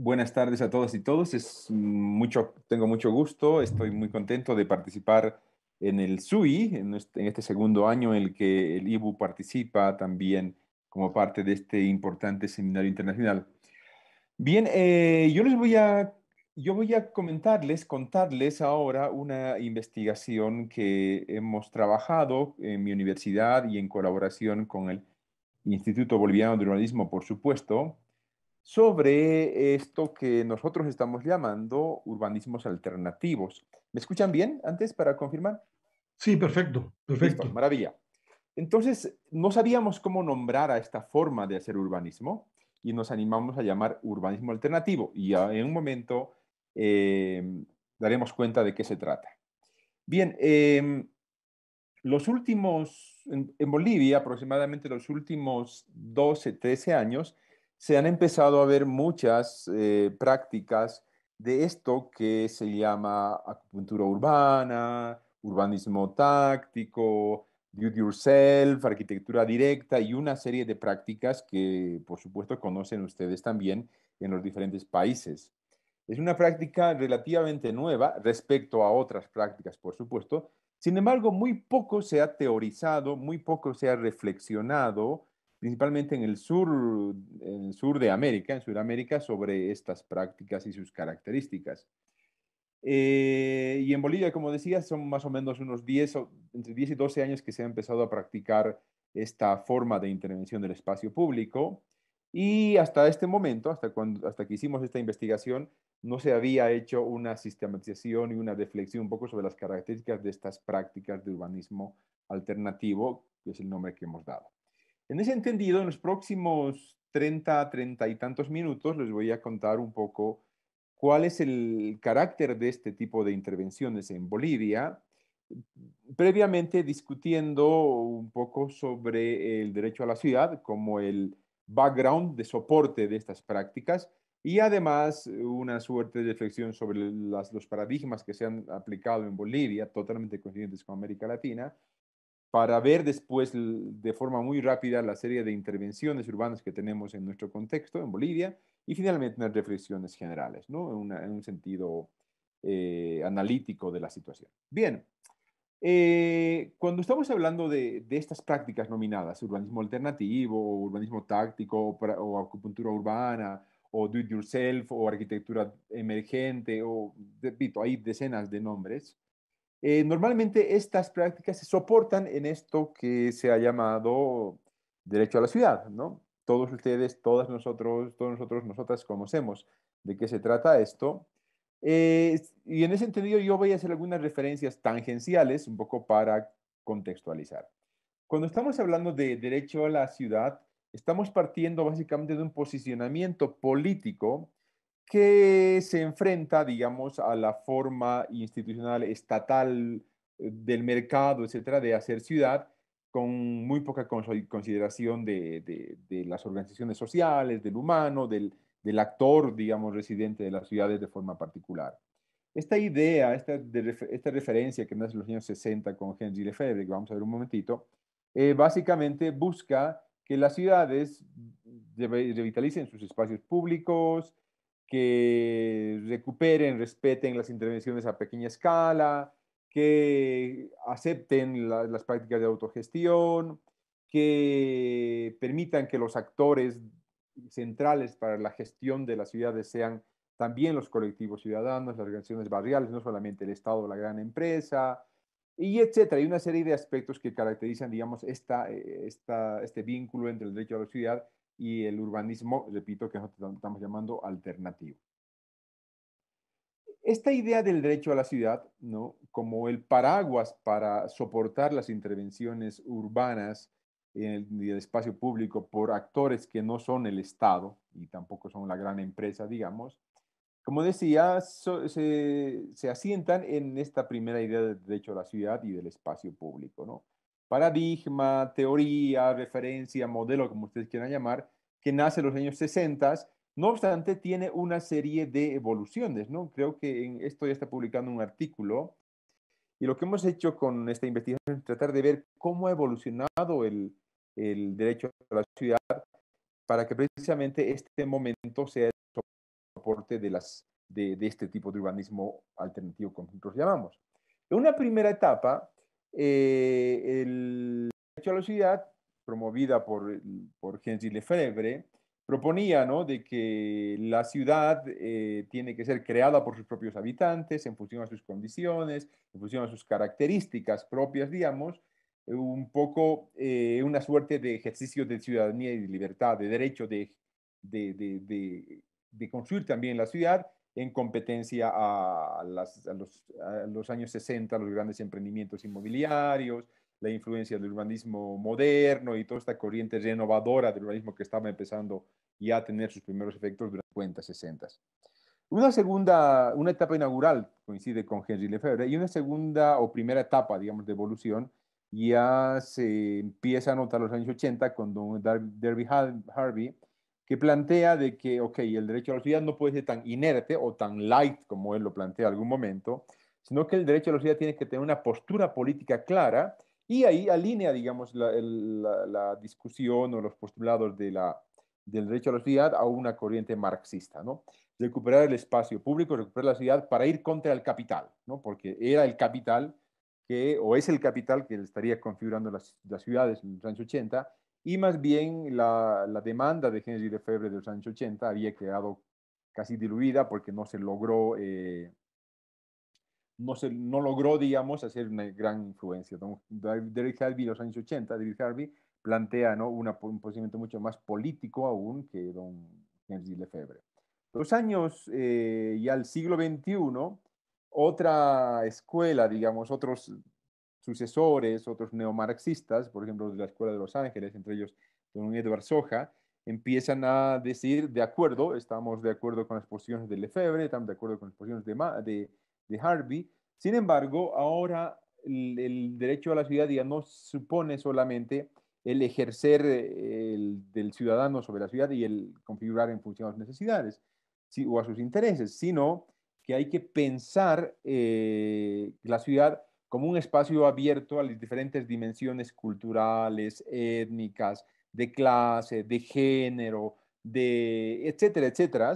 Buenas tardes a todas y todos. Tengo mucho gusto, estoy muy contento de participar en el SUI, en este segundo año en el que el IBU participa también como parte de este importante seminario internacional. Bien, yo voy a contarles ahora una investigación que hemos trabajado en mi universidad y en colaboración con el Instituto Boliviano de Urbanismo, por supuesto, sobre esto que nosotros estamos llamando urbanismos alternativos. ¿Me escuchan bien antes para confirmar? Sí, perfecto, Listo, perfecto. maravilla. Entonces, no sabíamos cómo nombrar a esta forma de hacer urbanismo y nos animamos a llamar urbanismo alternativo y en un momento eh, daremos cuenta de qué se trata. Bien, en Bolivia, aproximadamente los últimos 12, 13 años, se han empezado a ver muchas prácticas de esto que se llama acupuntura urbana, urbanismo táctico, do it yourself, arquitectura directa y una serie de prácticas que, por supuesto, conocen ustedes también en los diferentes países. Es una práctica relativamente nueva respecto a otras prácticas, por supuesto. Sin embargo, muy poco se ha teorizado, muy poco se ha reflexionado, principalmente en el sur de América, en Sudamérica, sobre estas prácticas y sus características. Y en Bolivia, como decía, son más o menos entre 10 y 12 años que se ha empezado a practicar esta forma de intervención del espacio público. Y hasta este momento, hasta que hicimos esta investigación, no se había hecho una sistematización y una reflexión un poco sobre las características de estas prácticas de urbanismo alternativo, que es el nombre que hemos dado. En ese entendido, en los próximos 30 y tantos minutos les voy a contar un poco cuál es el carácter de este tipo de intervenciones en Bolivia, previamente discutiendo un poco sobre el derecho a la ciudad como el background de soporte de estas prácticas y además una suerte de reflexión sobre los paradigmas que se han aplicado en Bolivia, totalmente coincidentes con América Latina, para ver después de forma muy rápida la serie de intervenciones urbanas que tenemos en nuestro contexto, en Bolivia, y finalmente unas reflexiones generales, ¿no? En un sentido analítico de la situación. Bien, cuando estamos hablando de estas prácticas nominadas, urbanismo alternativo, urbanismo táctico, o acupuntura urbana, o do it yourself, o arquitectura emergente, o repito, hay decenas de nombres. Normalmente estas prácticas se soportan en esto que se ha llamado derecho a la ciudad, ¿no? Todos ustedes, todos nosotros, nosotras conocemos de qué se trata esto. Y en ese sentido yo voy a hacer algunas referencias tangenciales, un poco para contextualizar. Cuando estamos hablando de derecho a la ciudad, estamos partiendo básicamente de un posicionamiento político que se enfrenta, digamos, a la forma institucional estatal del mercado, etcétera, de hacer ciudad, con muy poca consideración de las organizaciones sociales, del humano, del actor, digamos, residente de las ciudades de forma particular. Esta idea, esta referencia que nace en los años 60 con Henry Lefebvre, que vamos a ver un momentito, básicamente busca que las ciudades revitalicen sus espacios públicos, que recuperen, respeten las intervenciones a pequeña escala, que acepten las prácticas de autogestión, que permitan que los actores centrales para la gestión de las ciudades sean también los colectivos ciudadanos, las organizaciones barriales, no solamente el Estado o la gran empresa, y etcétera. Hay una serie de aspectos que caracterizan, digamos, este vínculo entre el derecho a la ciudad y el urbanismo, repito, que nosotros estamos llamando alternativo. Esta idea del derecho a la ciudad, ¿no? Como el paraguas para soportar las intervenciones urbanas en el espacio público por actores que no son el Estado y tampoco son la gran empresa, digamos, como decía, se asientan en esta primera idea del derecho a la ciudad y del espacio público, ¿no? Paradigma, teoría, referencia, modelo, como ustedes quieran llamar, que nace en los años 60. No obstante, tiene una serie de evoluciones, ¿no? Creo que en esto ya está publicando un artículo y lo que hemos hecho con esta investigación es tratar de ver cómo ha evolucionado el derecho a la ciudad para que precisamente este momento sea soporte de este tipo de urbanismo alternativo, como nosotros llamamos. En una primera etapa, el derecho a la ciudad, promovida por Henri Lefebvre, proponía, ¿no?, de que la ciudad tiene que ser creada por sus propios habitantes en función a sus condiciones, en función a sus características propias, digamos, un poco una suerte de ejercicio de ciudadanía y de libertad, de derecho de, de, de, de construir también la ciudad en competencia a los años 60, los grandes emprendimientos inmobiliarios, la influencia del urbanismo moderno y toda esta corriente renovadora del urbanismo que estaba empezando ya a tener sus primeros efectos durante los 50, 60. Una etapa inaugural coincide con Henri Lefebvre y una segunda o primera etapa, digamos, de evolución ya se empieza a notar en los años 80 con don Derby Harvey, que plantea de que, ok, el derecho a la ciudad no puede ser tan inerte o tan light como él lo plantea en algún momento, sino que el derecho a la ciudad tiene que tener una postura política clara y ahí alinea, digamos, la discusión o los postulados del derecho a la ciudad a una corriente marxista, ¿no? Recuperar el espacio público, recuperar la ciudad para ir contra el capital, ¿no? Porque era el capital o es el capital que estaría configurando las ciudades en los años 80, y más bien la demanda de Henri Lefebvre de los años 80 había quedado casi diluida porque no se logró, no logró, digamos, hacer una gran influencia. David Harvey, los años 80, David Harvey plantea, ¿no?, un posicionamiento mucho más político aún que don Henri Lefebvre. Los años, ya el siglo XXI, otra escuela, digamos, otros sucesores, otros neomarxistas, por ejemplo, de la Escuela de Los Ángeles, entre ellos don Edward Soja, empiezan a decir, de acuerdo, estamos de acuerdo con las posiciones de Lefebvre, estamos de acuerdo con las posiciones de Harvey. Sin embargo, ahora el derecho a la ciudad ya no supone solamente el ejercer del ciudadano sobre la ciudad y el configurar en función a sus necesidades o a sus intereses, sino que hay que pensar la ciudad como un espacio abierto a las diferentes dimensiones culturales, étnicas, de clase, de género, de etcétera, etcétera,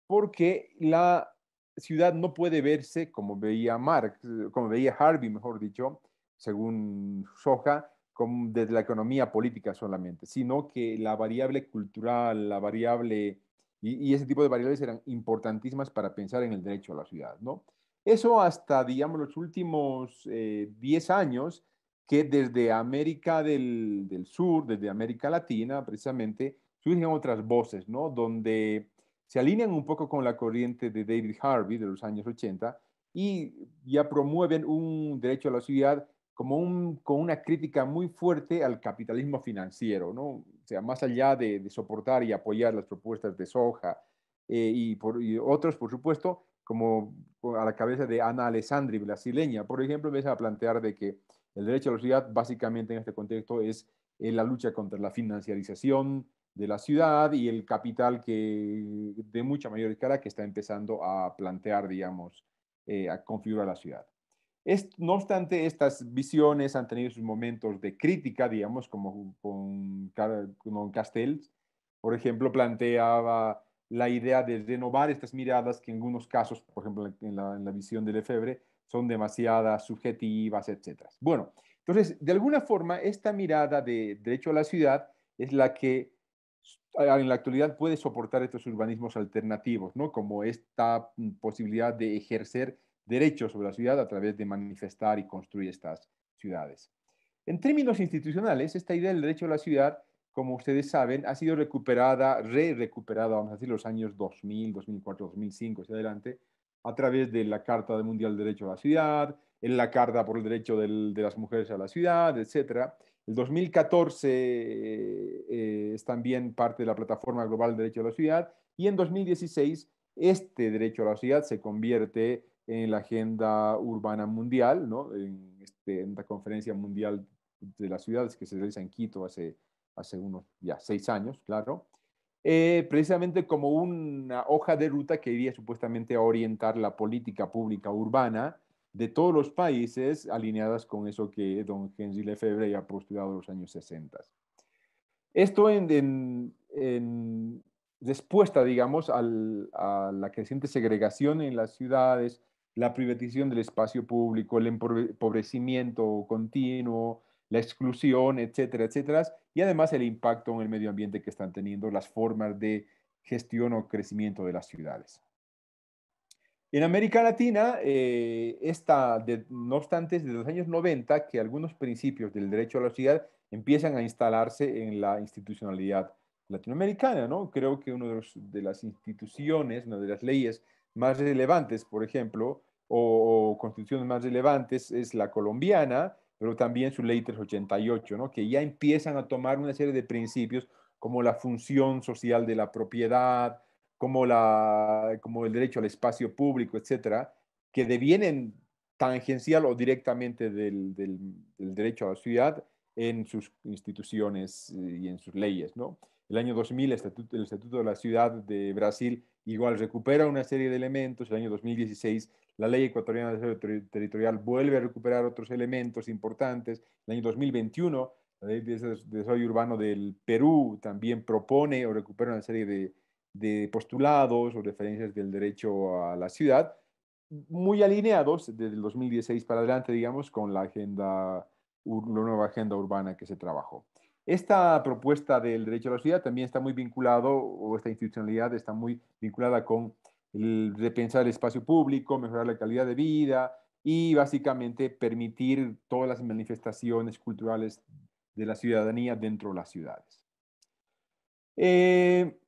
porque la ciudad no puede verse como veía Marx, como veía Harvey, mejor dicho, según Soja, como desde la economía política solamente, sino que la variable cultural, la variable, y ese tipo de variables eran importantísimas para pensar en el derecho a la ciudad, ¿no? Eso hasta, digamos, los últimos 10 años, que desde América del Sur, desde América Latina, precisamente, surgen otras voces, ¿no? Donde se alinean un poco con la corriente de David Harvey de los años 80 y ya promueven un derecho a la ciudad con una crítica muy fuerte al capitalismo financiero, ¿no? O sea, más allá de soportar y apoyar las propuestas de Soja y otros, por supuesto, como a la cabeza de Ana Alessandri, brasileña, por ejemplo, empieza a plantear de que el derecho a la ciudad básicamente en este contexto es la lucha contra la financiarización de la ciudad y el capital que de mucha mayor escala que está empezando a plantear, digamos, a configurar la ciudad. No obstante, estas visiones han tenido sus momentos de crítica, digamos, como con Castells. Por ejemplo, planteaba la idea de renovar estas miradas que en algunos casos, por ejemplo, en la visión de Lefebvre, son demasiadas subjetivas, etc. Bueno, entonces, de alguna forma, esta mirada de derecho a la ciudad es la que en la actualidad puede soportar estos urbanismos alternativos, ¿no? Como esta posibilidad de ejercer derechos sobre la ciudad a través de manifestar y construir estas ciudades. En términos institucionales, esta idea del derecho a la ciudad, como ustedes saben, ha sido recuperada, re-recuperada, vamos a decir, los años 2000, 2004, 2005, hacia adelante, a través de la Carta Mundial del Derecho a la Ciudad, en la Carta por el Derecho de las Mujeres a la Ciudad, etcétera. El 2014 es también parte de la Plataforma Global del Derecho a la Ciudad y en 2016 este derecho a la ciudad se convierte en la agenda urbana mundial, ¿no? En la conferencia mundial de las ciudades que se realiza en Quito hace unos ya 6 años, claro, precisamente como una hoja de ruta que iría supuestamente a orientar la política pública urbana de todos los países alineadas con eso que don Henri Lefebvre ya ha postulado en los años 60. Esto respuesta, digamos, a la creciente segregación en las ciudades, la privatización del espacio público, el empobrecimiento continuo, la exclusión, etcétera, etcétera, y además el impacto en el medio ambiente que están teniendo las formas de gestión o crecimiento de las ciudades. En América Latina, no obstante, desde los años 90 que algunos principios del derecho a la ciudad empiezan a instalarse en la institucionalidad latinoamericana, ¿no? Creo que una de las instituciones, una de las leyes más relevantes, por ejemplo, o constituciones más relevantes es la colombiana, pero también su ley 388, ¿no? Que ya empiezan a tomar una serie de principios como la función social de la propiedad, como el derecho al espacio público, etcétera, que devienen tangencial o directamente del derecho a la ciudad en sus instituciones y en sus leyes, ¿no? El año 2000, el Estatuto de la Ciudad de Brasil igual recupera una serie de elementos. El año 2016, la Ley Ecuatoriana de Desarrollo Territorial vuelve a recuperar otros elementos importantes. El año 2021, la Ley de Desarrollo Urbano del Perú también propone o recupera una serie de postulados o referencias del derecho a la ciudad, muy alineados desde el 2016 para adelante, digamos, con la nueva agenda urbana que se trabajó. Esta propuesta del derecho a la ciudad también está muy vinculado, o esta institucionalidad está muy vinculada con el repensar el espacio público, mejorar la calidad de vida y básicamente permitir todas las manifestaciones culturales de la ciudadanía dentro de las ciudades. Eh,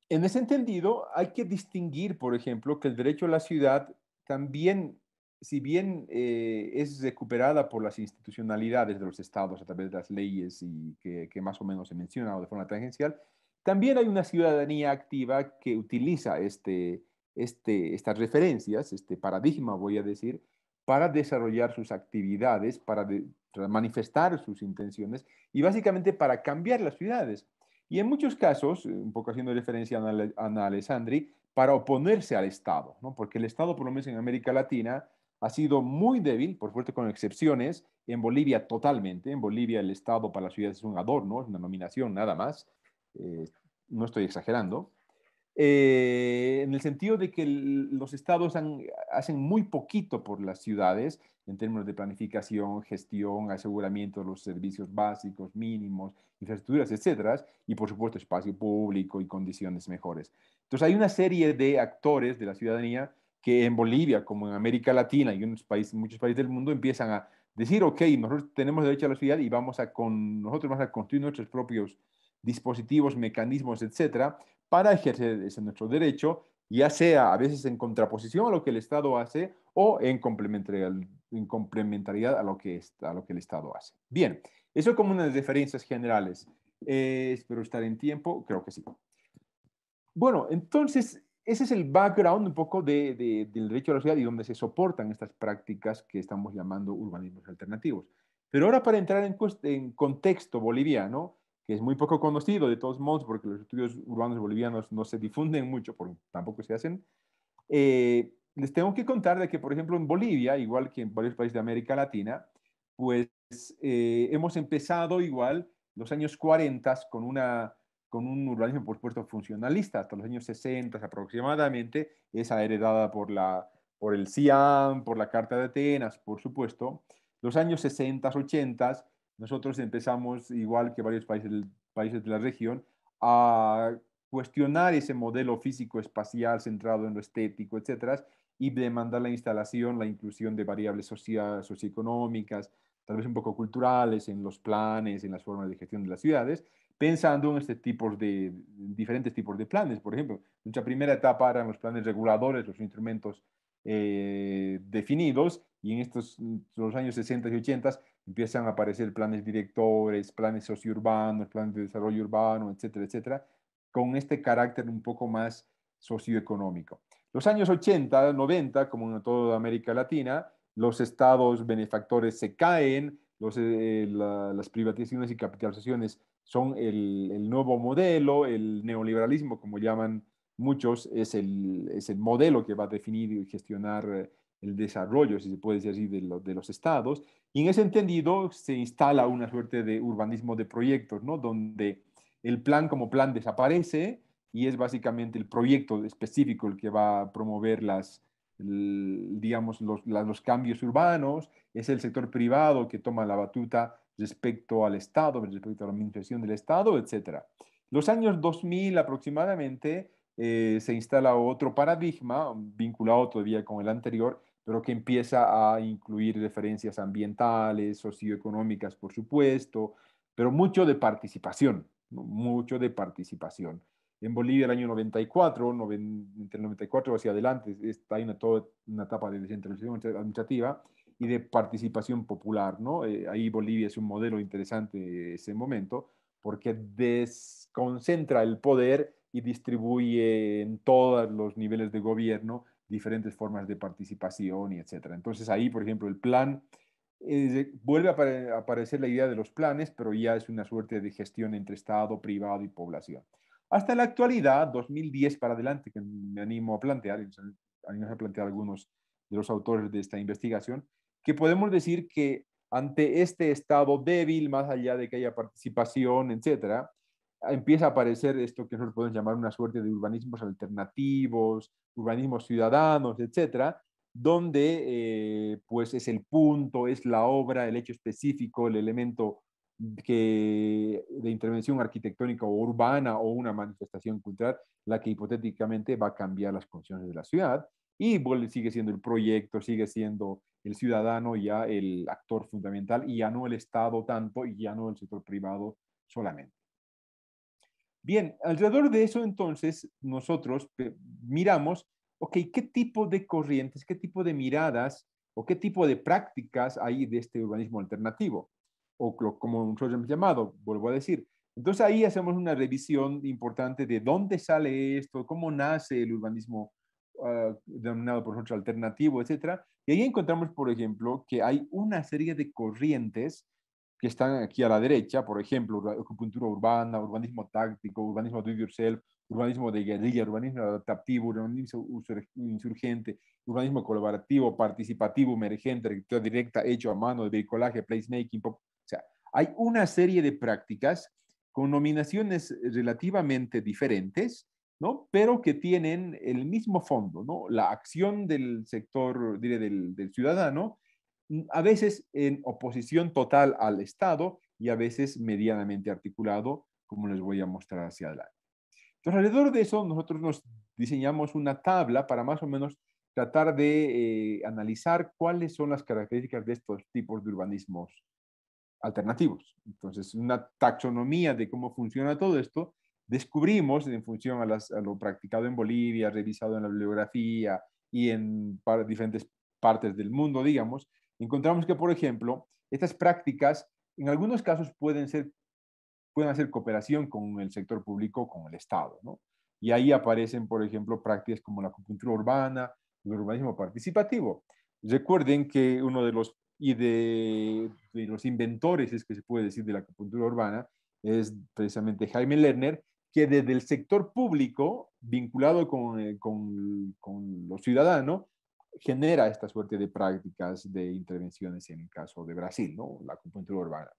en ese entendido, hay que distinguir, por ejemplo, que el derecho a la ciudad también, si bien es recuperada por las institucionalidades de los estados a través de las leyes y que más o menos he mencionado de forma tangencial, también hay una ciudadanía activa que utiliza estas referencias, este paradigma, voy a decir, para desarrollar sus actividades, para manifestar sus intenciones y básicamente para cambiar las ciudades. Y en muchos casos, un poco haciendo referencia a Ana Alessandri, para oponerse al Estado, ¿no? Porque el Estado, por lo menos en América Latina, ha sido muy débil, por suerte con excepciones, en Bolivia totalmente. En Bolivia el Estado para las ciudades es un adorno, es una nominación nada más. Eh, no estoy exagerando. En el sentido de que los estados hacen muy poquito por las ciudades en términos de planificación, gestión, aseguramiento de los servicios básicos, mínimos, infraestructuras, etcétera, y por supuesto espacio público y condiciones mejores. Entonces hay una serie de actores de la ciudadanía que en Bolivia, como en América Latina y en muchos países del mundo, empiezan a decir, ok, nosotros tenemos derecho a la ciudad y nosotros vamos a construir nuestros propios dispositivos, mecanismos, etcétera, para ejercer ese nuestro derecho, ya sea a veces en contraposición a lo que el Estado hace o en complementariedad a lo que el Estado hace. Bien, eso como unas referencias generales. Espero estar en tiempo, creo que sí. Bueno, entonces, ese es el background un poco del derecho a la ciudad y donde se soportan estas prácticas que estamos llamando urbanismos alternativos. Pero ahora para entrar en contexto boliviano, que es muy poco conocido de todos modos, porque los estudios urbanos bolivianos no se difunden mucho, porque tampoco se hacen, les tengo que contar de que, por ejemplo, en Bolivia, igual que en varios países de América Latina, pues hemos empezado igual los años 40 con un urbanismo, por supuesto, funcionalista, hasta los años 60 aproximadamente, esa heredada por el CIAM, por la Carta de Atenas, por supuesto. Los años 60, 80, nosotros empezamos, igual que varios países de la región, a cuestionar ese modelo físico-espacial centrado en lo estético, etcétera, y demandar la instalación, la inclusión de variables socioeconómicas, tal vez un poco culturales, en los planes, en las formas de gestión de las ciudades, pensando en diferentes tipos de planes. Por ejemplo, nuestra primera etapa eran los planes reguladores, los instrumentos definidos, y en los años 60 y 80 empiezan a aparecer planes directores, planes sociourbanos, planes de desarrollo urbano, etcétera, etcétera, con este carácter un poco más socioeconómico. Los años 80, 90, como en toda América Latina, los estados benefactores se caen, las privatizaciones y capitalizaciones son el nuevo modelo, el neoliberalismo, como llaman muchos, es el modelo que va a definir y gestionar el desarrollo, si se puede decir así, de los estados. Y en ese entendido se instala una suerte de urbanismo de proyectos, ¿no? Donde el plan como plan desaparece y es básicamente el proyecto específico el que va a promover digamos, los cambios urbanos. Es el sector privado que toma la batuta respecto al Estado, respecto a la administración del Estado, etcétera. Los años 2000 aproximadamente se instala otro paradigma vinculado todavía con el anterior, pero que empieza a incluir referencias ambientales, socioeconómicas, por supuesto, pero mucho de participación, ¿no? Mucho de participación. En Bolivia el año 94, entre el 94 hacia adelante, hay toda una etapa de descentralización administrativa y de participación popular, ¿no? Ahí Bolivia es un modelo interesante en ese momento, porque desconcentra el poder y distribuye en todos los niveles de gobierno diferentes formas de participación y etcétera. Entonces ahí, por ejemplo, el plan, vuelve a aparecer la idea de los planes, pero ya es una suerte de gestión entre Estado, privado y población. Hasta la actualidad, 2010 para adelante, que me animo a plantear, animo a plantear algunos de los autores de esta investigación, que podemos decir que ante este estado débil, más allá de que haya participación, etcétera, empieza a aparecer esto que nosotros podemos llamar una suerte de urbanismos alternativos, urbanismos ciudadanos, etcétera, donde pues es el punto, es la obra, el hecho específico, el elemento de intervención arquitectónica o urbana o una manifestación cultural, la que hipotéticamente va a cambiar las condiciones de la ciudad y sigue siendo el proyecto, sigue siendo el ciudadano ya el actor fundamental y ya no el Estado tanto y ya no el sector privado solamente. Bien, alrededor de eso entonces nosotros miramos, ok, ¿qué tipo de corrientes, qué tipo de miradas o qué tipo de prácticas hay de este urbanismo alternativo? O como nosotros hemos llamado, vuelvo a decir. Entonces ahí hacemos una revisión importante de dónde sale esto, cómo nace el urbanismo denominado por nosotros alternativo, etcétera. Y ahí encontramos, por ejemplo, que hay una serie de corrientes que están aquí a la derecha, por ejemplo, acupuntura urbana, urbanismo táctico, urbanismo do it yourself, urbanismo de guerrilla, urbanismo adaptativo, urbanismo insurgente, urbanismo colaborativo, participativo, emergente, arquitectura directa, hecho a mano, de bricolaje, placemaking, o sea, hay una serie de prácticas con nominaciones relativamente diferentes, ¿no? Pero que tienen el mismo fondo, ¿no? La acción del sector, diré, del ciudadano, a veces en oposición total al Estado y a veces medianamente articulado, como les voy a mostrar hacia adelante. Entonces, alrededor de eso, nosotros nos diseñamos una tabla para más o menos tratar de analizar cuáles son las características de estos tipos de urbanismos alternativos. Entonces, una taxonomía de cómo funciona todo esto, descubrimos en función a lo practicado en Bolivia, revisado en la bibliografía y en diferentes partes del mundo, digamos, encontramos que, por ejemplo, estas prácticas en algunos casos pueden hacer cooperación con el sector público, con el Estado, ¿no? Y ahí aparecen, por ejemplo, prácticas como la acupuntura urbana, el urbanismo participativo. Recuerden que uno de los inventores, es que se puede decir, de la acupuntura urbana, es precisamente Jaime Lerner, que desde el sector público, vinculado con los ciudadanos, genera esta suerte de prácticas de intervenciones en el caso de Brasil, ¿no? La acupuntura urbana.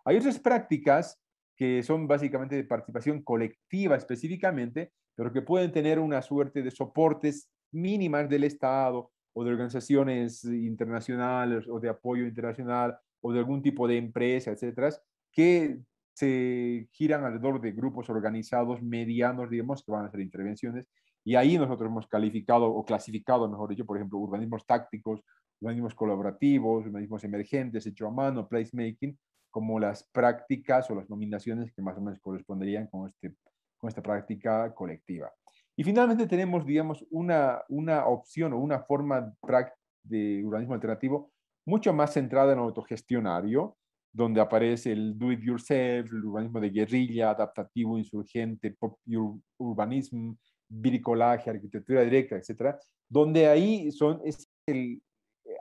Hay otras prácticas que son básicamente de participación colectiva específicamente, pero que pueden tener una suerte de soportes mínimas del Estado o de organizaciones internacionales o de apoyo internacional o de algún tipo de empresa, etcétera, que se giran alrededor de grupos organizados medianos, digamos, que van a hacer intervenciones. Y ahí nosotros hemos calificado o clasificado, mejor dicho, por ejemplo, urbanismos tácticos, urbanismos colaborativos, urbanismos emergentes, hecho a mano, placemaking, como las prácticas o las nominaciones que más o menos corresponderían con esta práctica colectiva. Y finalmente tenemos, digamos, una opción o una forma de urbanismo alternativo mucho más centrada en lo autogestionario, donde aparece el do it yourself, el urbanismo de guerrilla, adaptativo, insurgente, pop urbanismo, bricolaje, arquitectura directa, etcétera, donde ahí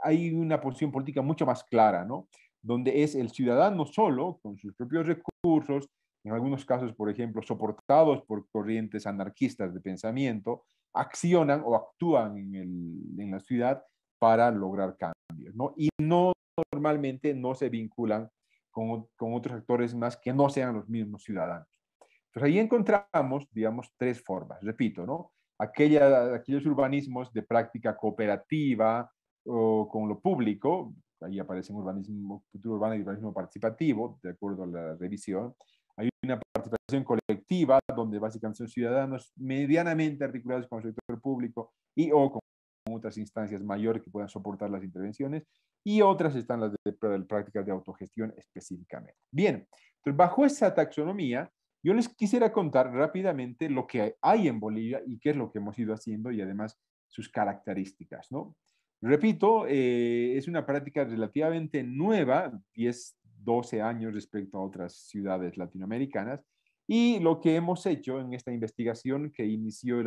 hay una posición política mucho más clara, ¿no? Donde es el ciudadano solo, con sus propios recursos, en algunos casos, por ejemplo, soportados por corrientes anarquistas de pensamiento, accionan o actúan en la ciudad para lograr cambios, ¿no? Y normalmente no se vinculan con otros actores más que no sean los mismos ciudadanos. Entonces ahí encontramos, digamos, tres formas, repito, ¿no? Aquellos urbanismos de práctica cooperativa o con lo público, ahí aparecen urbanismo, cultura urbana y urbanismo participativo, de acuerdo a la revisión. Hay una participación colectiva, donde básicamente son ciudadanos medianamente articulados con el sector público y o con otras instancias mayores que puedan soportar las intervenciones, y otras están las de prácticas de autogestión específicamente. Bien, entonces bajo esa taxonomía, yo les quisiera contar rápidamente lo que hay en Bolivia y qué es lo que hemos ido haciendo y además sus características, ¿no? Repito, es una práctica relativamente nueva, 10, 12 años respecto a otras ciudades latinoamericanas, y lo que hemos hecho en esta investigación que inició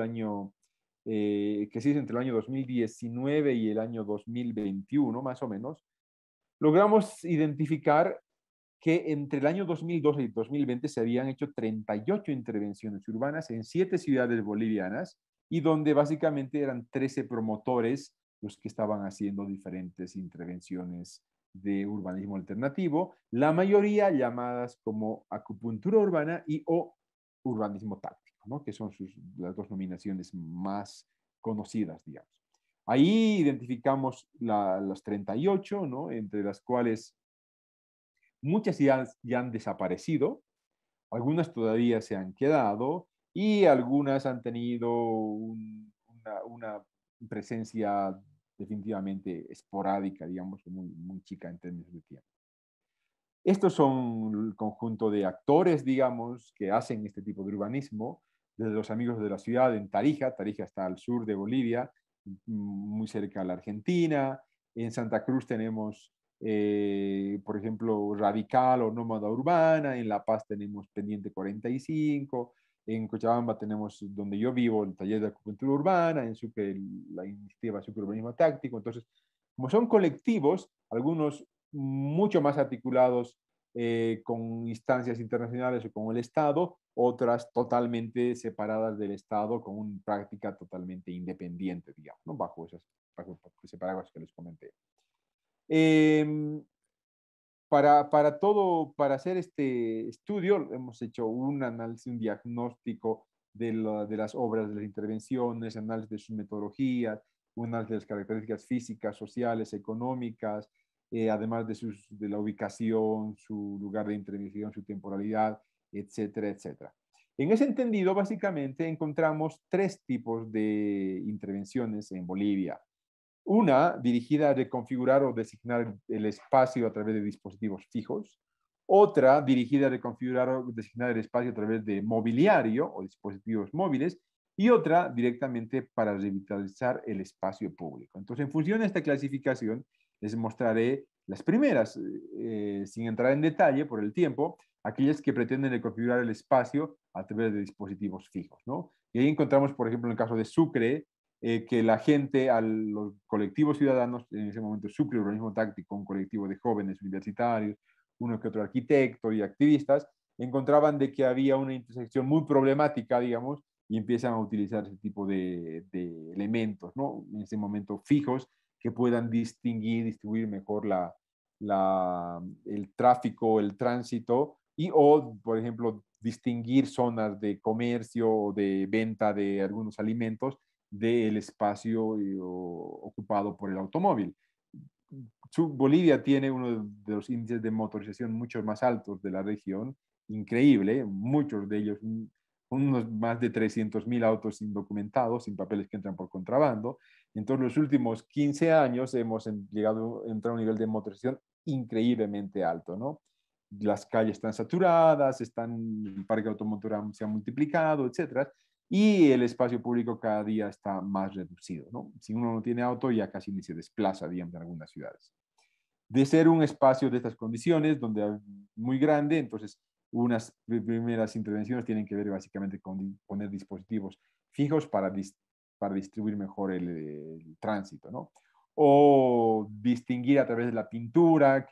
que se hizo entre el año 2019 y el año 2021, más o menos, logramos identificar que entre el año 2012 y 2020 se habían hecho 38 intervenciones urbanas en 7 ciudades bolivianas, y donde básicamente eran 13 promotores los que estaban haciendo diferentes intervenciones de urbanismo alternativo, la mayoría llamadas como acupuntura urbana y o urbanismo táctico, ¿no? Que son las dos nominaciones más conocidas, digamos. Ahí identificamos las 38, ¿no? Entre las cuales muchas ya han desaparecido, algunas todavía se han quedado y algunas han tenido una presencia definitivamente esporádica, digamos, muy chica en términos de tiempo. Estos son el conjunto de actores, digamos, que hacen este tipo de urbanismo, desde los amigos de la ciudad en Tarija. Tarija está al sur de Bolivia, muy cerca a la Argentina. En Santa Cruz tenemos, por ejemplo, Radical o Nómada Urbana. En La Paz tenemos Pendiente 45. En Cochabamba tenemos, donde yo vivo, el taller de acupuntura urbana. En Sucre, la iniciativa Sucre Urbanismo Táctico. Entonces, como son colectivos, algunos mucho más articulados con instancias internacionales o con el Estado, otras totalmente separadas del Estado con una práctica totalmente independiente, digamos, ¿no? Bajo ese paraguas que les comenté. Eh, para hacer este estudio hemos hecho un análisis, un diagnóstico de las obras, de las intervenciones, análisis de sus metodologías, un análisis de las características físicas, sociales, económicas, además de la ubicación, su lugar de intervención, su temporalidad, etcétera, etcétera. En ese entendido, básicamente encontramos tres tipos de intervenciones en Bolivia. Una dirigida a reconfigurar o designar el espacio a través de dispositivos fijos. Otra dirigida a reconfigurar o designar el espacio a través de mobiliario o dispositivos móviles. Y otra directamente para revitalizar el espacio público. Entonces, en función de esta clasificación, les mostraré las primeras, sin entrar en detalle por el tiempo, aquellas que pretenden reconfigurar el espacio a través de dispositivos fijos, ¿no? Y ahí encontramos, por ejemplo, en el caso de Sucre, que la gente, a los colectivos ciudadanos, en ese momento Sucre, Urbanismo Táctico, un colectivo de jóvenes universitarios, uno que otro arquitecto y activistas, encontraban de que había una intersección muy problemática, digamos, y empiezan a utilizar ese tipo de elementos, ¿no? En ese momento fijos, que puedan distinguir, distribuir mejor el tráfico, el tránsito, y o, por ejemplo, distinguir zonas de comercio o de venta de algunos alimentos del espacio ocupado por el automóvil. Bolivia tiene uno de los índices de motorización mucho más altos de la región, increíble, muchos de ellos, unos más de 300.000 autos indocumentados, sin papeles que entran por contrabando. Entonces, los últimos 15 años hemos llegado a entrar a un nivel de motorización increíblemente alto, ¿no? Las calles están saturadas, el parque automotor se ha multiplicado, etcétera, y el espacio público cada día está más reducido, ¿no? Si uno no tiene auto, ya casi ni se desplaza, digamos, en algunas ciudades. De ser un espacio de estas condiciones, donde muy grande, entonces unas primeras intervenciones tienen que ver básicamente con poner dispositivos fijos para distribuir mejor el tránsito, ¿no? O distinguir a través de la pintura,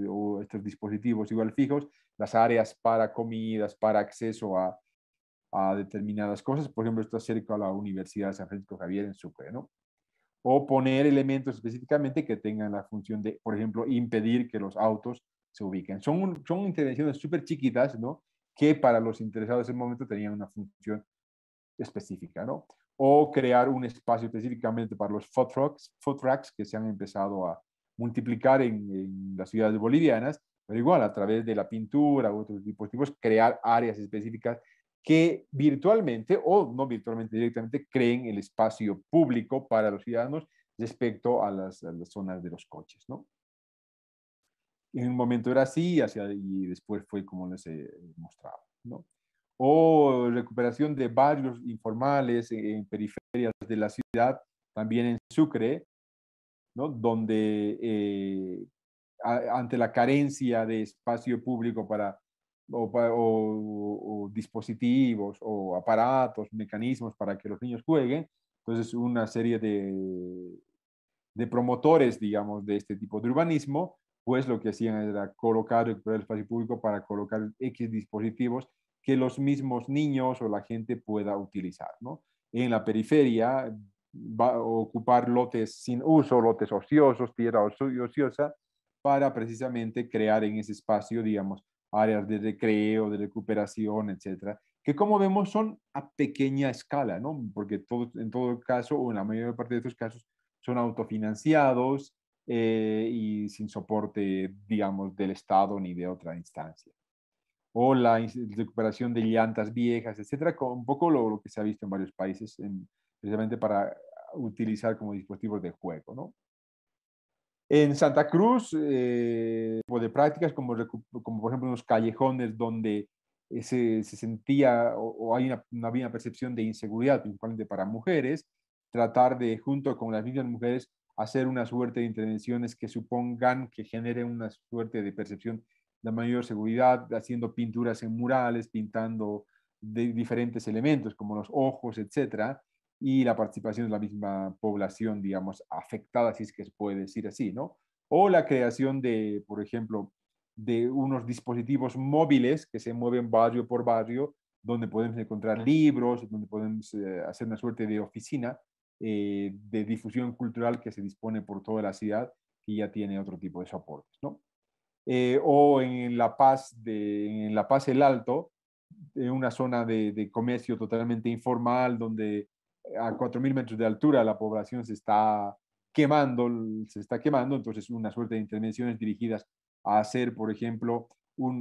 o estos dispositivos igual fijos, las áreas para comidas, para acceso a determinadas cosas. Por ejemplo, está cerca a la Universidad de San Francisco Javier en Sucre, ¿no? O poner elementos específicamente que tengan la función de, por ejemplo, impedir que los autos se ubiquen. Son intervenciones súper chiquitas, ¿no? que para los interesados en ese momento tenían una función específica, ¿no? O crear un espacio específicamente para los food trucks que se han empezado a multiplicar en las ciudades bolivianas, pero igual a través de la pintura u otros dispositivos, crear áreas específicas que virtualmente o no virtualmente directamente creen el espacio público para los ciudadanos respecto a las zonas de los coches, ¿no? En un momento era así y después fue como les he mostrado, ¿no? O recuperación de barrios informales en periferias de la ciudad, también en Sucre, ¿no? Donde ante la carencia de espacio público o dispositivos o aparatos, mecanismos para que los niños jueguen, entonces una serie de promotores, digamos, de este tipo de urbanismo, pues lo que hacían era colocar el espacio público para colocar X dispositivos que los mismos niños o la gente pueda utilizar, ¿no? En la periferia va a ocupar lotes sin uso, lotes ociosos, tierra ociosa, para precisamente crear en ese espacio, digamos, áreas de recreo, de recuperación, etcétera, que como vemos son a pequeña escala, ¿no? Porque en todo caso, o en la mayor parte de estos casos, son autofinanciados y sin soporte, digamos, del Estado ni de otra instancia. O la recuperación de llantas viejas, etcétera, con un poco lo que se ha visto en varios países, precisamente para utilizar como dispositivos de juego, ¿no? En Santa Cruz, de prácticas como por ejemplo unos callejones donde se sentía o hay había una percepción de inseguridad, principalmente para mujeres, tratar de, junto con las mismas mujeres, hacer una suerte de intervenciones que supongan, que generen una suerte de percepción de mayor seguridad, haciendo pinturas en murales, pintando de diferentes elementos como los ojos, etcétera, y la participación de la misma población, digamos, afectada, si es que se puede decir así, ¿no? O la creación de, por ejemplo, de unos dispositivos móviles que se mueven barrio por barrio, donde podemos encontrar libros, donde podemos hacer una suerte de oficina de difusión cultural que se dispone por toda la ciudad, que ya tiene otro tipo de soportes, ¿no? O en La Paz el Alto, en una zona de comercio totalmente informal, donde a 4.000 metros de altura la población se está quemando, entonces una suerte de intervenciones dirigidas a hacer, por ejemplo,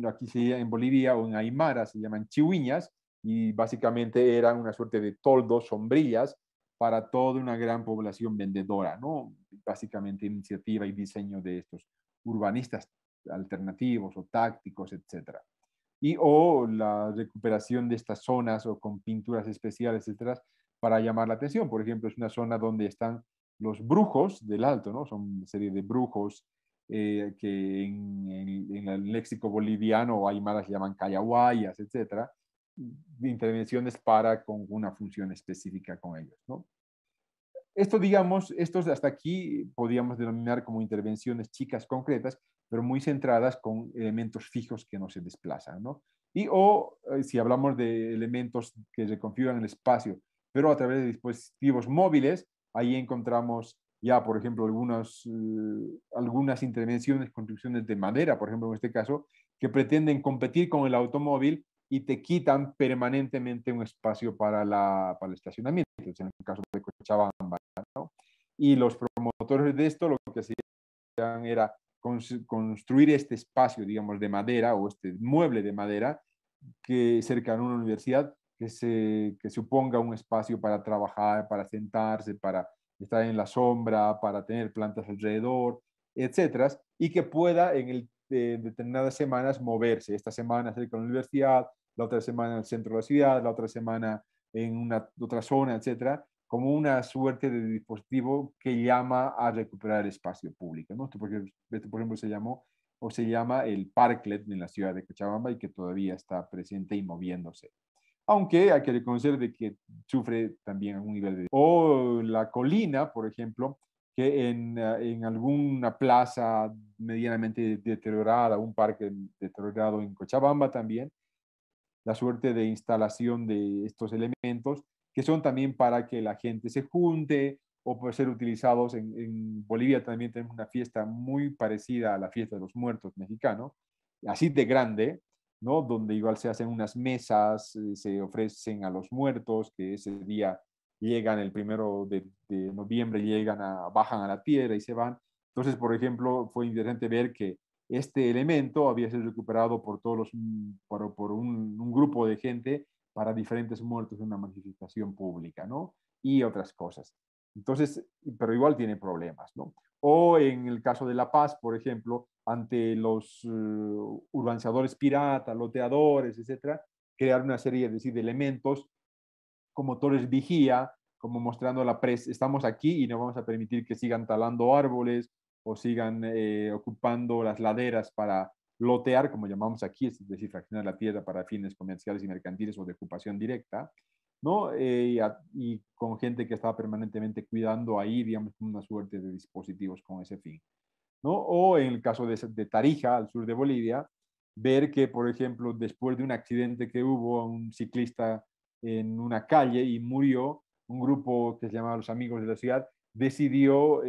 aquí se llama en Bolivia o en Aymara se llaman chihuiñas, y básicamente eran una suerte de toldos, sombrillas, para toda una gran población vendedora, ¿no? Básicamente iniciativa y diseño de estos urbanistas alternativos o tácticos, etcétera. O la recuperación de estas zonas o con pinturas especiales, etcétera, para llamar la atención. Por ejemplo, es una zona donde están los brujos del Alto, ¿no? Son una serie de brujos que en el léxico boliviano o aymara se llaman cayahuayas, etcétera, de intervenciones con una función específica con ellos, ¿no? Esto, digamos, estos hasta aquí podríamos denominar como intervenciones chicas concretas, pero muy centradas con elementos fijos que no se desplazan, ¿no? Si hablamos de elementos que se configuran en el espacio, pero a través de dispositivos móviles, ahí encontramos ya, por ejemplo, algunas intervenciones, construcciones de madera, por ejemplo, en este caso, que pretenden competir con el automóvil y te quitan permanentemente un espacio para el estacionamiento. En el caso de Cochabamba, ¿no? Y los promotores de esto lo que hacían era construir este espacio, digamos, de madera o este mueble de madera que cerca de una universidad que suponga un espacio para trabajar, para sentarse, para estar en la sombra, para tener plantas alrededor, etcétera, y que pueda determinadas semanas moverse. Esta semana cerca de la universidad, la otra semana en el centro de la ciudad, la otra semana en una otra zona, etcétera, como una suerte de dispositivo que llama a recuperar el espacio público, ¿no? Porque este, por ejemplo, se llama el Parklet en la ciudad de Cochabamba y que todavía está presente y moviéndose. Aunque hay que reconocer de que sufre también algún nivel de... O la colina, por ejemplo, que en alguna plaza medianamente deteriorada, un parque deteriorado en Cochabamba también, la suerte de instalación de estos elementos, que son también para que la gente se junte o puede ser utilizados en Bolivia también tenemos una fiesta muy parecida a la fiesta de los muertos mexicano, así de grande, ¿no? Donde igual se hacen unas mesas, se ofrecen a los muertos que ese día llegan el 1 de noviembre, bajan a la tierra y se van. Entonces, por ejemplo, fue interesante ver que este elemento había sido recuperado por por un grupo de gente para diferentes muertos en una manifestación pública, ¿no? Y otras cosas. Entonces, pero igual tiene problemas, ¿no? O en el caso de La Paz, por ejemplo, ante los urbanizadores piratas, loteadores, etcétera, crear una serie de elementos como torres vigía, como mostrando la presa, estamos aquí y no vamos a permitir que sigan talando árboles o sigan ocupando las laderas para lotear, como llamamos aquí, es decir, fraccionar la tierra para fines comerciales y mercantiles o de ocupación directa, ¿no? Y con gente que estaba permanentemente cuidando ahí, digamos, una suerte de dispositivos con ese fin, ¿no? O en el caso de Tarija, al sur de Bolivia, ver que, por ejemplo, después de un accidente que hubo, un ciclista en una calle y murió, un grupo que se llamaba Los Amigos de la Ciudad decidió,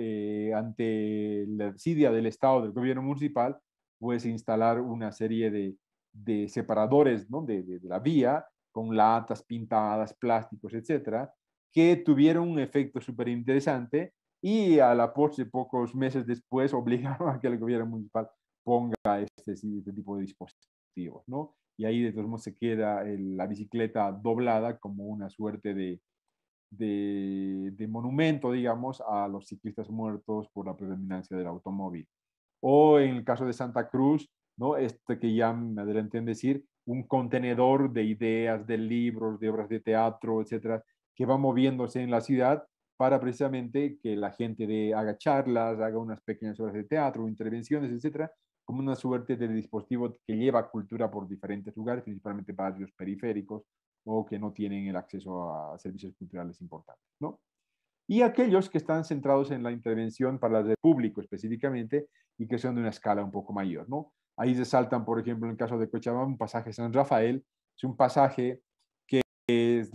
ante la desidia del Estado, del gobierno municipal, pues instalar una serie de separadores, ¿no? de la vía, con latas pintadas, plásticos, etcétera, que tuvieron un efecto súper interesante y a la postre, pocos meses después, obligaron a que el gobierno municipal ponga este tipo de dispositivos, ¿no? Y ahí de todos modos se queda la bicicleta doblada como una suerte de monumento, digamos, a los ciclistas muertos por la predominancia del automóvil. O en el caso de Santa Cruz, ¿no? Este que ya me adelanté en decir, un contenedor de ideas, de libros, de obras de teatro, etcétera, que va moviéndose en la ciudad para precisamente que la gente haga charlas, haga unas pequeñas obras de teatro, intervenciones, etcétera, como una suerte de dispositivo que lleva cultura por diferentes lugares, principalmente barrios periféricos o que no tienen el acceso a servicios culturales importantes, ¿no? Y aquellos que están centrados en la intervención para el público específicamente y que son de una escala un poco mayor, ¿no? Ahí resaltan, por ejemplo, en el caso de Cochabamba, un pasaje San Rafael, es un pasaje que es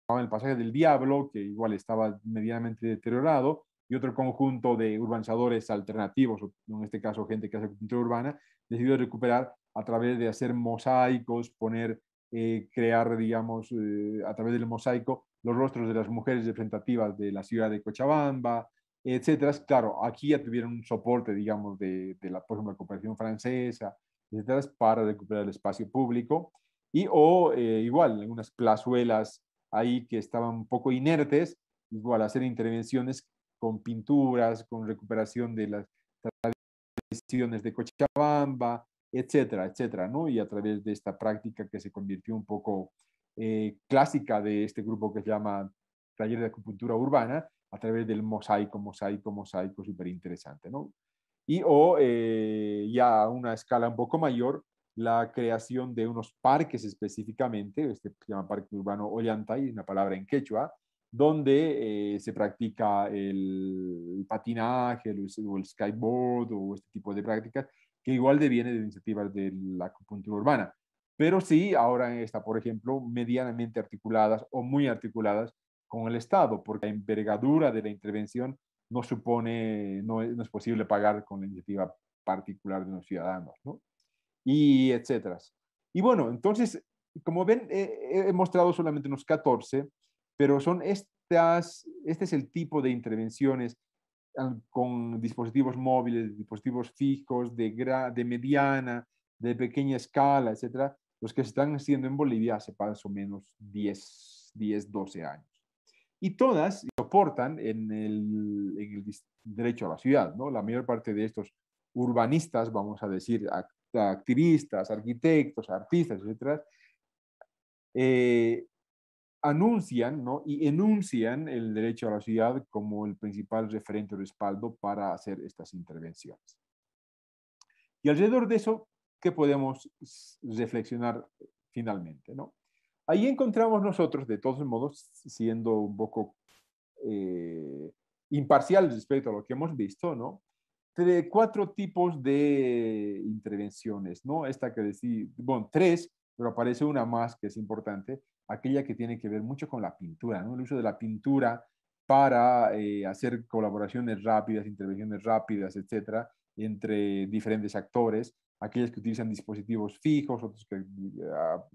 el pasaje del Diablo, que igual estaba medianamente deteriorado, y otro conjunto de urbanizadores alternativos, en este caso gente que hace cultura urbana, decidió recuperar a través de hacer mosaicos, crear, digamos, a través del mosaico, los rostros de las mujeres representativas de la ciudad de Cochabamba, etcétera. Claro, aquí ya tuvieron un soporte, digamos, por ejemplo, la cooperación francesa, etcétera, para recuperar el espacio público. Igual, en unas plazuelas ahí que estaban un poco inertes, igual hacer intervenciones con pinturas, con recuperación de las tradiciones de Cochabamba, etcétera, etcétera, ¿no? Y a través de esta práctica que se convirtió un poco clásica de este grupo que se llama Taller de Acupuntura Urbana, a través del mosaico, mosaico, mosaico, súper interesante, ¿no? Ya a una escala un poco mayor, la creación de unos parques específicamente, este se llama Parque Urbano Ollantay, una palabra en quechua, donde se practica el patinaje, o el skateboard o este tipo de prácticas, que igual deviene de iniciativas de la acupuntura urbana. Pero sí, ahora está, por ejemplo, medianamente articuladas o muy articuladas con el Estado, porque la envergadura de la intervención no es posible pagar con la iniciativa particular de los ciudadanos, ¿no? Y etcétera. Y bueno, entonces, como ven, he mostrado solamente unos 14, pero este es el tipo de intervenciones con dispositivos móviles, dispositivos fijos, de mediana, de pequeña escala, etcétera, los que se están haciendo en Bolivia hace más o menos 12 años. Y todas soportan en el derecho a la ciudad, ¿no? La mayor parte de estos urbanistas, vamos a decir, activistas, arquitectos, artistas, etcétera, eh, anuncian, ¿no? Y enuncian el derecho a la ciudad como el principal referente o respaldo para hacer estas intervenciones. Y alrededor de eso, ¿qué podemos reflexionar finalmente, ¿no? Ahí encontramos nosotros, de todos modos, siendo un poco imparciales respecto a lo que hemos visto, ¿no? Cuatro tipos de intervenciones, ¿no? Esta que decía, bueno, tres, pero aparece una más que es importante, aquella que tiene que ver mucho con la pintura, ¿no? El uso de la pintura para hacer colaboraciones rápidas, intervenciones rápidas, etcétera, entre diferentes actores, aquellas que utilizan dispositivos fijos, otros que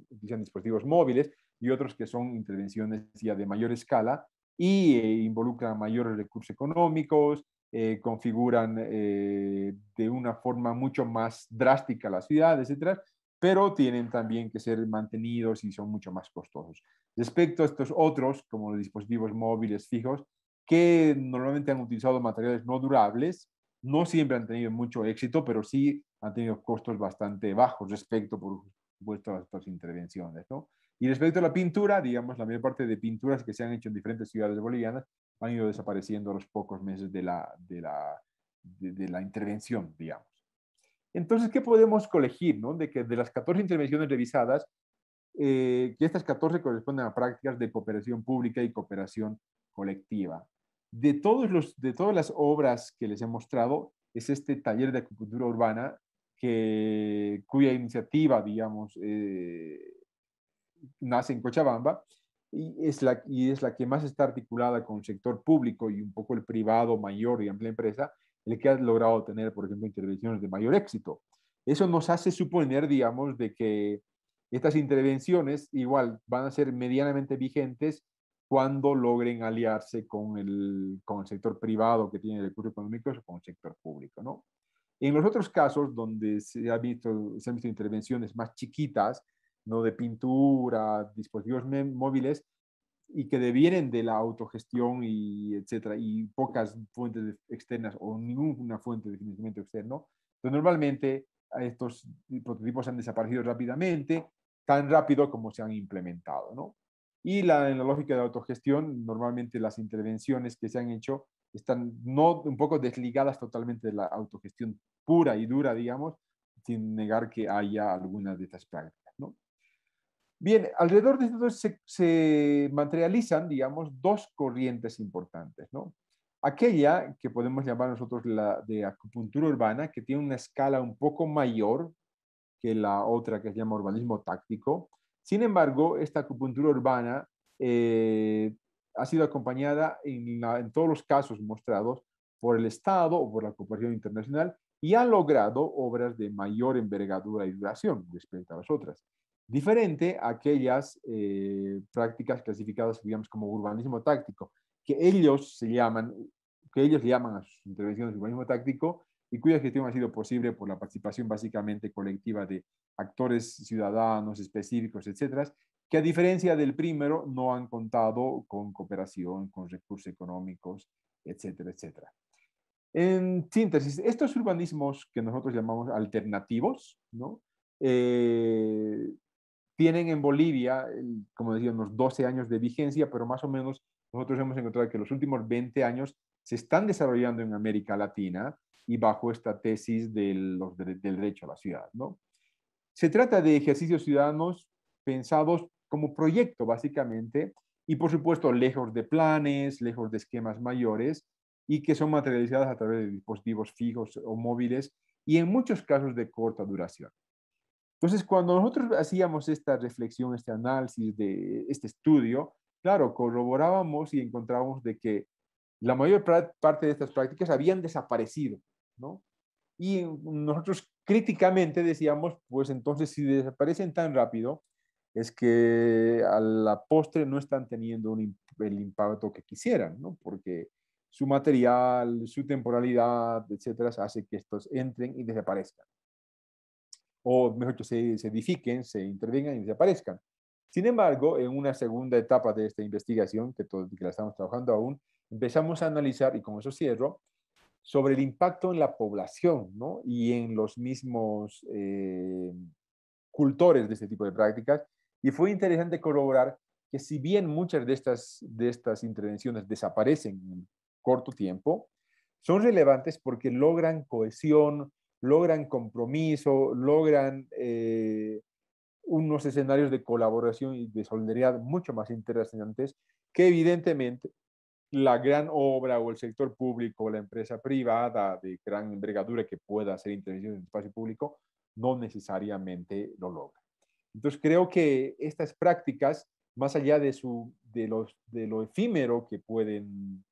utilizan dispositivos móviles y otros que son intervenciones ya de mayor escala y involucran mayores recursos económicos, configuran de una forma mucho más drástica la ciudad, etcétera, pero tienen también que ser mantenidos y son mucho más costosos. Respecto a estos otros, como los dispositivos móviles fijos, que normalmente han utilizado materiales no durables, no siempre han tenido mucho éxito, pero sí han tenido costos bastante bajos respecto, por supuesto, a estas intervenciones, ¿no? Y respecto a la pintura, digamos, la mayor parte de pinturas que se han hecho en diferentes ciudades bolivianas han ido desapareciendo a los pocos meses de la intervención, digamos. Entonces, ¿qué podemos colegir, no? De que de las 14 intervenciones revisadas, que estas 14 corresponden a prácticas de cooperación pública y cooperación colectiva. De todas las obras que les he mostrado, es este taller de acupuntura urbana cuya iniciativa, digamos, nace en Cochabamba y es la que más está articulada con el sector público y un poco el privado mayor y amplia empresa, el que ha logrado tener, por ejemplo, intervenciones de mayor éxito. Eso nos hace suponer, digamos, de que estas intervenciones igual van a ser medianamente vigentes cuando logren aliarse con el sector privado que tiene recursos económicos o con el sector público, ¿no? En los otros casos donde se han visto intervenciones más chiquitas, ¿no? De pintura, dispositivos móviles, y que devienen de la autogestión y etcétera, y pocas fuentes externas o ninguna fuente de financiamiento externo, pues normalmente estos prototipos han desaparecido rápidamente, tan rápido como se han implementado, ¿no? Y en la lógica de autogestión, normalmente las intervenciones que se han hecho están no un poco desligadas totalmente de la autogestión pura y dura, digamos, sin negar que haya algunas de estas prácticas, ¿no? Bien, alrededor de esto se materializan, digamos, dos corrientes importantes, ¿no? Aquella que podemos llamar nosotros la de acupuntura urbana, que tiene una escala un poco mayor que la otra que se llama urbanismo táctico. Sin embargo, esta acupuntura urbana ha sido acompañada en todos los casos mostrados por el Estado o por la cooperación internacional y ha logrado obras de mayor envergadura y duración respecto a las otras. Diferente a aquellas prácticas clasificadas, digamos, como urbanismo táctico, que ellos se llaman, que ellos llaman a sus intervenciones de urbanismo táctico y cuya gestión ha sido posible por la participación básicamente colectiva de actores ciudadanos específicos, etcétera, que a diferencia del primero no han contado con cooperación, con recursos económicos, etcétera, etcétera. En síntesis, estos urbanismos que nosotros llamamos alternativos, ¿no? Tienen en Bolivia, como decía, unos 12 años de vigencia, pero más o menos nosotros hemos encontrado que los últimos 20 años se están desarrollando en América Latina y bajo esta tesis del derecho a la ciudad, ¿no? Se trata de ejercicios ciudadanos pensados como proyecto, básicamente, y por supuesto lejos de planes, lejos de esquemas mayores, y que son materializadas a través de dispositivos fijos o móviles, y en muchos casos de corta duración. Entonces, cuando nosotros hacíamos esta reflexión, este análisis de este estudio, claro, corroborábamos y encontrábamos de que la mayor parte de estas prácticas habían desaparecido, ¿no? Y nosotros críticamente decíamos, pues entonces si desaparecen tan rápido, es que a la postre no están teniendo el impacto que quisieran, ¿no? Porque su material, su temporalidad, etcétera, hace que estos entren y desaparezcan o mejor dicho, se edifiquen, se intervengan y desaparezcan. Sin embargo, en una segunda etapa de esta investigación, que la estamos trabajando aún, empezamos a analizar, y con eso cierro, sobre el impacto en la población, ¿no? Y en los mismos cultores de este tipo de prácticas. Y fue interesante corroborar que si bien muchas de estas intervenciones desaparecen en corto tiempo, son relevantes porque logran cohesión, logran compromiso, logran unos escenarios de colaboración y de solidaridad mucho más interesantes que evidentemente la gran obra o el sector público o la empresa privada de gran envergadura que pueda hacer intervención en el espacio público no necesariamente lo logra. Entonces creo que estas prácticas, más allá de lo efímero que pueden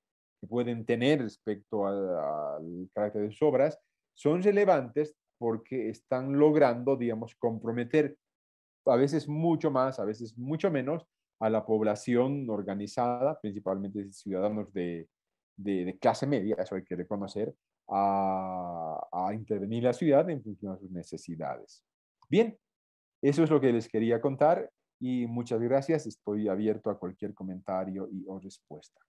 tener respecto al carácter de sus obras, son relevantes porque están logrando, digamos, comprometer a veces mucho más, a veces mucho menos, a la población organizada, principalmente ciudadanos de clase media, eso hay que reconocer, a intervenir en la ciudad en función de sus necesidades. Bien, eso es lo que les quería contar y muchas gracias. Estoy abierto a cualquier comentario y o respuesta.